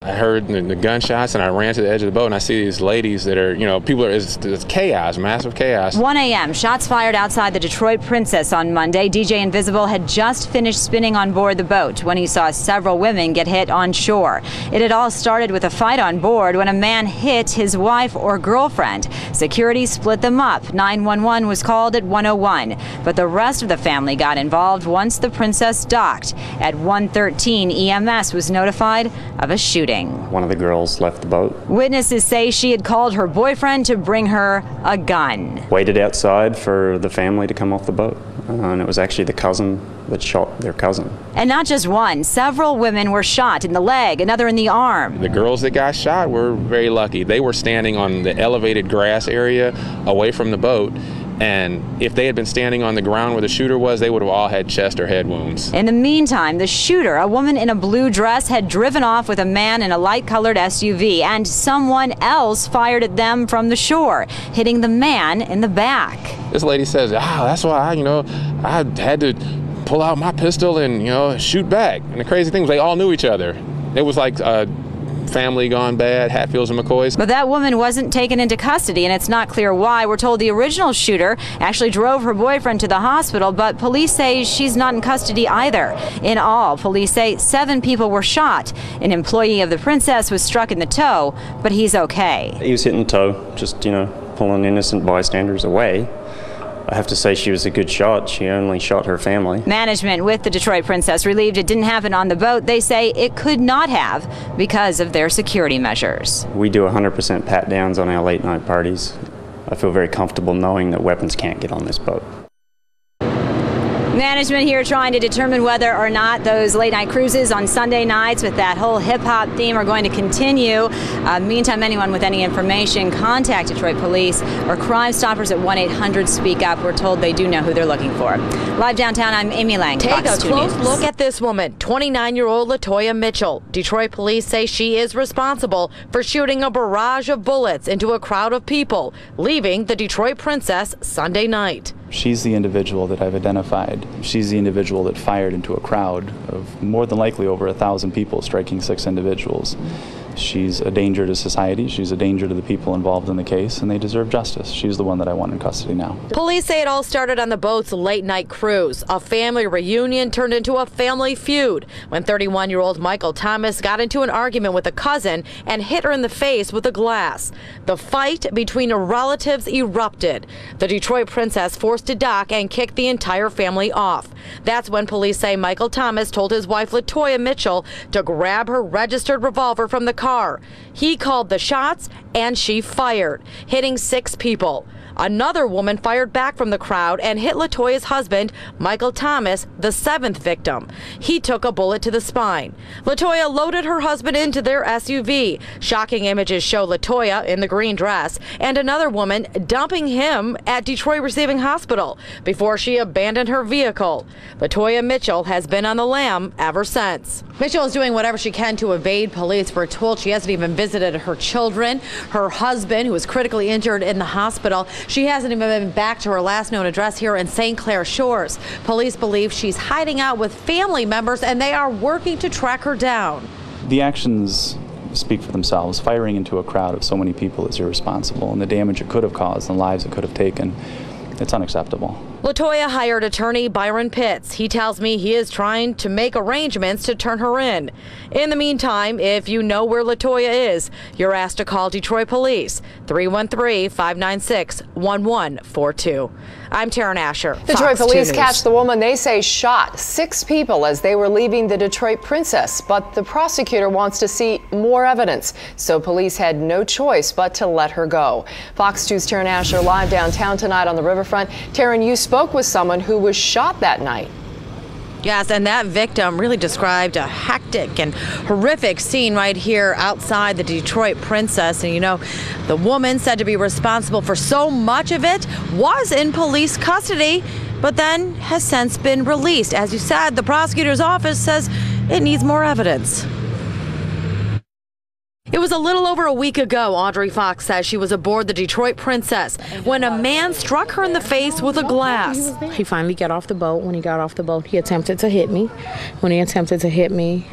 I heard the gunshots and I ran to the edge of the boat and I see these ladies that are, it's chaos, massive chaos. 1 a.m., shots fired outside the Detroit Princess on Monday. DJ Invisible had just finished spinning on board the boat when he saw several women get hit on shore. It had all started with a fight on board when a man hit his wife or girlfriend. Security split them up. 911 was called at 1:01, but the rest of the family got involved once the Princess docked. At 1:13, EMS was notified of a shooting. One of the girls left the boat. Witnesses say she had called her boyfriend to bring her a gun. Waited outside for the family to come off the boat, and it was actually the cousin that shot their cousin. And not just one, several women were shot in the leg, another in the arm. The girls that got shot were very lucky. They were standing on the elevated grass area away from the boat. And if they had been standing on the ground where the shooter was, they would have all had chest or head wounds. In the meantime, the shooter, a woman in a blue dress, had driven off with a man in a light-colored SUV, and someone else fired at them from the shore, hitting the man in the back. This lady says, that's why, I had to pull out my pistol and, shoot back. And the crazy thing was they all knew each other. It was like family gone bad, Hatfields and McCoys. But that woman wasn't taken into custody, and it's not clear why. We're told the original shooter actually drove her boyfriend to the hospital, but police say she's not in custody either. In all, police say 7 people were shot. An employee of the Princess was struck in the toe, but he's okay. He was hit in the toe, just, pulling innocent bystanders away. I have to say she was a good shot. She only shot her family. Management with the Detroit Princess relieved it didn't happen on the boat. They say it could not have because of their security measures. We do 100% pat downs on our late night parties. I feel very comfortable knowing that weapons can't get on this boat. Management here trying to determine whether or not those late night cruises on Sunday nights with that whole hip hop theme are going to continue. Meantime, anyone with any information, contact Detroit Police or Crime Stoppers at 1-800-SPEAK-UP. We're told they do know who they're looking for. Live downtown, I'm Amy Lang. Take Fox a 2 close News. look at this woman, 29-year-old Latoiya Mitchell. Detroit police say she is responsible for shooting a barrage of bullets into a crowd of people, leaving the Detroit Princess Sunday night. She's the individual that I've identified. She's the individual that fired into a crowd of more than likely over 1,000 people, striking 6 individuals. She's a danger to society. She's a danger to the people involved in the case, and they deserve justice. She's the one that I want in custody now. Police say it all started on the boat's late-night cruise. A family reunion turned into a family feud when 31-year-old Michael Thomas got into an argument with a cousin and hit her in the face with a glass. The fight between relatives erupted. The Detroit Princess forced to dock and kicked the entire family off. That's when police say Michael Thomas told his wife Latoiya Mitchell to grab her registered revolver from the car. He called the shots and she fired, hitting 6 people. Another woman fired back from the crowd and hit Latoiya's husband, Michael Thomas, the 7th victim. He took a bullet to the spine. Latoiya loaded her husband into their SUV. Shocking images show Latoiya in the green dress and another woman dumping him at Detroit Receiving Hospital before she abandoned her vehicle. Latoiya Mitchell has been on the lam ever since. Mitchell is doing whatever she can to evade police. We're told she hasn't even visited her children. Her husband, who was critically injured in the hospital, she hasn't even been back to her last known address here in St. Clair Shores. Police believe she's hiding out with family members and they are working to track her down. The actions speak for themselves. Firing into a crowd of so many people is irresponsible, and the damage it could have caused and lives it could have taken, it's unacceptable. Latoiya hired attorney Byron Pitts. He tells me he is trying to make arrangements to turn her in. In the meantime, if you know where Latoiya is, you're asked to call Detroit Police, 313-596-1142. I'm Taryn Asher. Detroit Police catch the woman they say shot 6 people as they were leaving the Detroit Princess, but the prosecutor wants to see more evidence, so police had no choice but to let her go. Fox 2's Taryn Asher live downtown tonight on the riverfront. Taryn, you spoke with someone who was shot that night. Yes, and that victim really described a hectic and horrific scene right here outside the Detroit Princess. And, the woman said to be responsible for so much of it was in police custody, but then has since been released. As you said, the prosecutor's office says it needs more evidence. It was a little over a week ago, Audrey Fox says she was aboard the Detroit Princess when a man struck her in the face with a glass. He finally got off the boat. When he got off the boat, he attempted to hit me. When he attempted to hit me,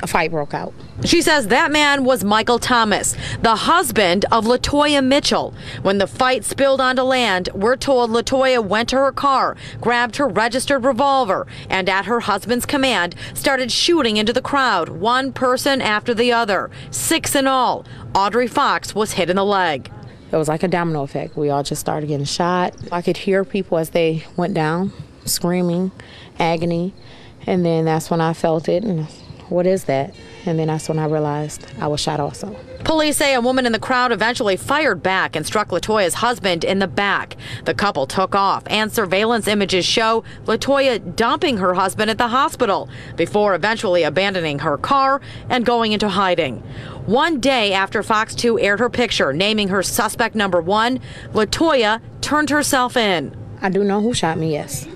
a fight broke out. She says that man was Michael Thomas, the husband of Latoiya Mitchell. When the fight spilled onto land, we're told Latoiya went to her car, grabbed her registered revolver, and at her husband's command, started shooting into the crowd, one person after the other, 6 in all. Audrey Fox was hit in the leg. It was like a domino effect. We all just started getting shot. I could hear people as they went down, screaming, agony, and then that's when I felt it, and what is that? And then that's when I realized I was shot also. Police say a woman in the crowd eventually fired back and struck Latoiya's husband in the back. The couple took off, and surveillance images show Latoiya dumping her husband at the hospital before eventually abandoning her car and going into hiding. One day after Fox 2 aired her picture naming her suspect number 1, Latoiya turned herself in. I do know who shot me, yes.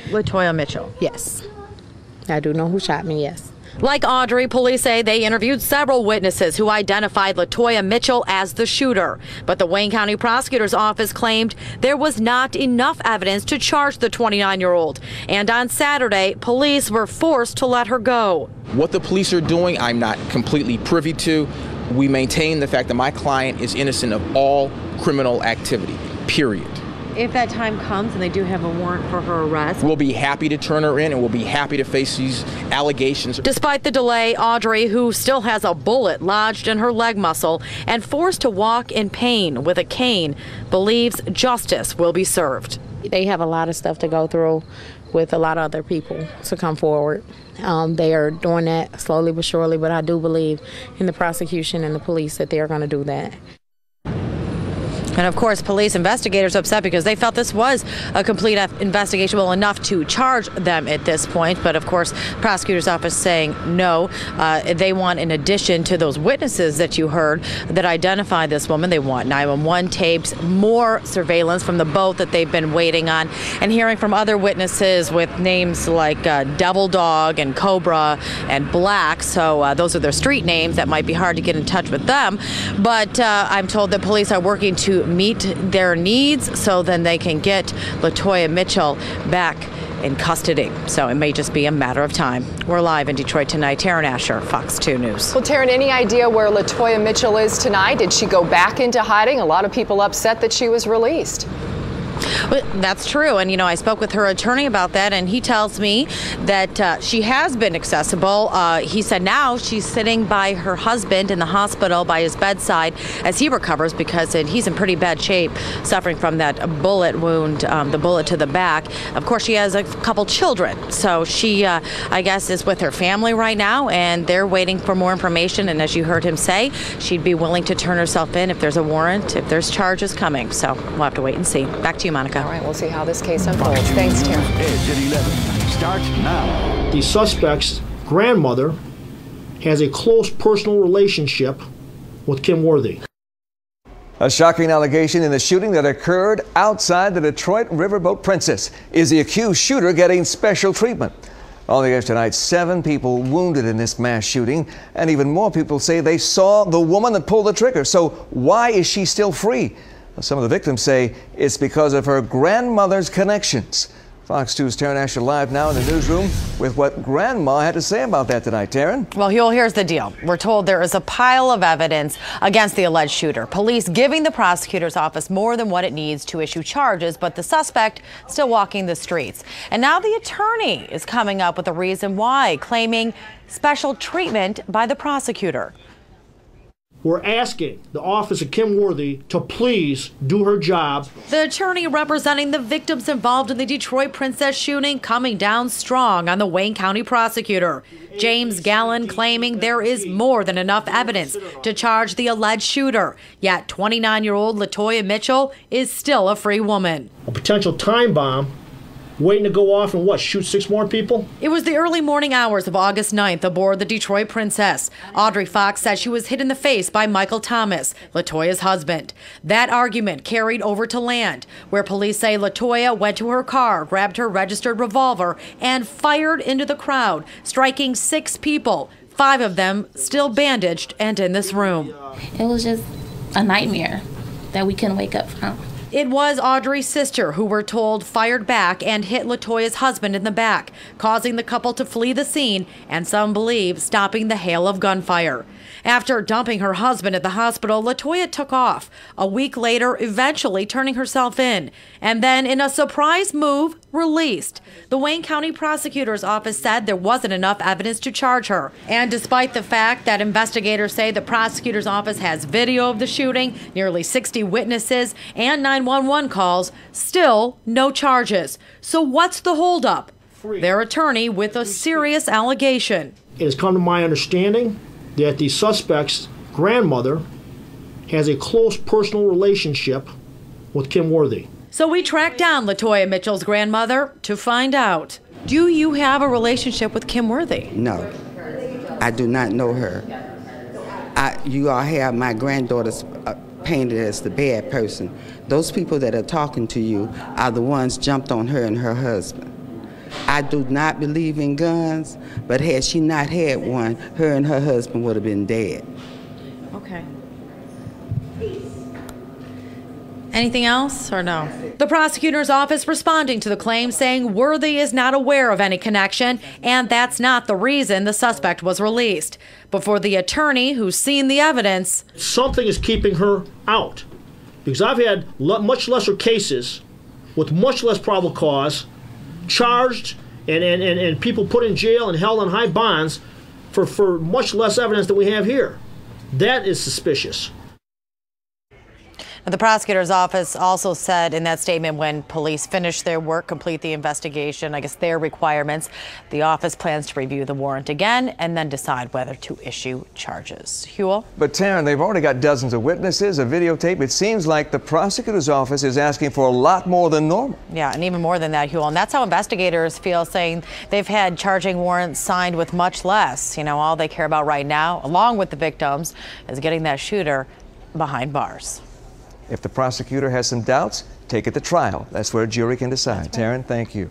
Latoiya Mitchell. Yes. I do know who shot me, yes. Like Audrey, police say they interviewed several witnesses who identified Latoiya Mitchell as the shooter. But the Wayne County Prosecutor's Office claimed there was not enough evidence to charge the 29-year-old. And on Saturday, police were forced to let her go. What the police are doing, I'm not completely privy to. We maintain the fact that my client is innocent of all criminal activity, period. If that time comes and they do have a warrant for her arrest, we'll be happy to turn her in, and we'll be happy to face these allegations. Despite the delay, Audrey, who still has a bullet lodged in her leg muscle and forced to walk in pain with a cane, believes justice will be served. They have a lot of stuff to go through with a lot of other people to come forward. They are doing that slowly but surely, but I do believe in the prosecution and the police that they are going to do that. And of course, police investigators upset because they felt this was a complete investigation, well, enough to charge them at this point. But of course, prosecutor's office saying no. They want, in addition to those witnesses that you heard that identified this woman, they want 911 tapes, more surveillance from the boat that they've been waiting on, and hearing from other witnesses with names like Devil Dog and Cobra and Black. So those are their street names. That might be hard to get in touch with them. But I'm told that police are working to meet their needs so then they can get Latoiya Mitchell back in custody. So it may just be a matter of time. We're live in Detroit tonight. Taryn Asher, Fox 2 News. Well, Taryn, any idea where Latoiya Mitchell is tonight? Did she go back into hiding? A lot of people upset that she was released. Well, that's true. And, you know, I spoke with her attorney about that, and he tells me that she has been accessible. He said now she's sitting by her husband in the hospital by his bedside as he recovers because he's in pretty bad shape, suffering from that bullet wound, the bullet to the back. Of course, she has a couple children. So she, I guess, is with her family right now, and they're waiting for more information. And as you heard him say, she'd be willing to turn herself in if there's a warrant, if there's charges coming. So we'll have to wait and see. Back to you, Monica. All right, we'll see how this case unfolds. Thanks, Taryn. Edge at 11 starts now. The suspect's grandmother has a close personal relationship with Kim Worthy. A shocking allegation in the shooting that occurred outside the Detroit Riverboat Princess. Is the accused shooter getting special treatment? On the edge tonight, 7 people wounded in this mass shooting, and even more people say they saw the woman that pulled the trigger. So why is she still free? Some of the victims say it's because of her grandmother's connections. Fox 2's Taryn Asher live now in the newsroom with what Grandma had to say about that tonight. Taryn? Well, here's the deal. We're told there is a pile of evidence against the alleged shooter. Police giving the prosecutor's office more than what it needs to issue charges, but the suspect still walking the streets. And now the attorney is coming up with a reason why, claiming special treatment by the prosecutor. We're asking the office of Kim Worthy to please do her job. The attorney representing the victims involved in the Detroit Princess shooting coming down strong on the Wayne County prosecutor. James Gallen claiming there is more than enough evidence to charge the alleged shooter. Yet 29-year-old Latoiya Mitchell is still a free woman. A potential time bomb waiting to go off and what, shoot 6 more people? It was the early morning hours of August 9th aboard the Detroit Princess. Audrey Fox said she was hit in the face by Michael Thomas, Latoiya's husband. That argument carried over to land, where police say Latoiya went to her car, grabbed her registered revolver, and fired into the crowd, striking 6 people, 5 of them still bandaged and in this room. It was just a nightmare that we couldn't wake up from. It was Audrey's sister who we're told fired back and hit Latoiya's husband in the back, causing the couple to flee the scene and some believe stopping the hail of gunfire. After dumping her husband at the hospital, Latoiya took off. A week later, eventually turning herself in, and then in a surprise move, released. The Wayne County Prosecutor's Office said there wasn't enough evidence to charge her. And despite the fact that investigators say the prosecutor's office has video of the shooting, nearly 60 witnesses, and 911 calls, still no charges. So what's the holdup? Their attorney with a serious allegation. It has come to my understanding that the suspect's grandmother has a close personal relationship with Kim Worthy. So we tracked down Latoiya Mitchell's grandmother to find out. Do you have a relationship with Kim Worthy? No, I do not know her. You all have my granddaughters painted as the bad person. Those people that are talking to you are the ones jumped on her and her husband. I do not believe in guns, but had she not had one, her and her husband would have been dead. Okay. Anything else or no? The prosecutor's office responding to the claim, saying Worthy is not aware of any connection, and that's not the reason the suspect was released. Before the attorney who's seen the evidence, something is keeping her out, because I've had much lesser cases with much less probable cause, charged and people put in jail and held on high bonds for much less evidence than we have here. That is suspicious. The prosecutor's office also said in that statement when police finish their work, complete the investigation, I guess their requirements, the office plans to review the warrant again and then decide whether to issue charges. Huel? But Taryn, they've already got dozens of witnesses, a videotape. It seems like the prosecutor's office is asking for a lot more than normal. Yeah, and even more than that, Huel. And that's how investigators feel, saying they've had charging warrants signed with much less. You know, all they care about right now, along with the victims, is getting that shooter behind bars. If the prosecutor has some doubts, take it to trial. That's where a jury can decide. Taryn, thank you.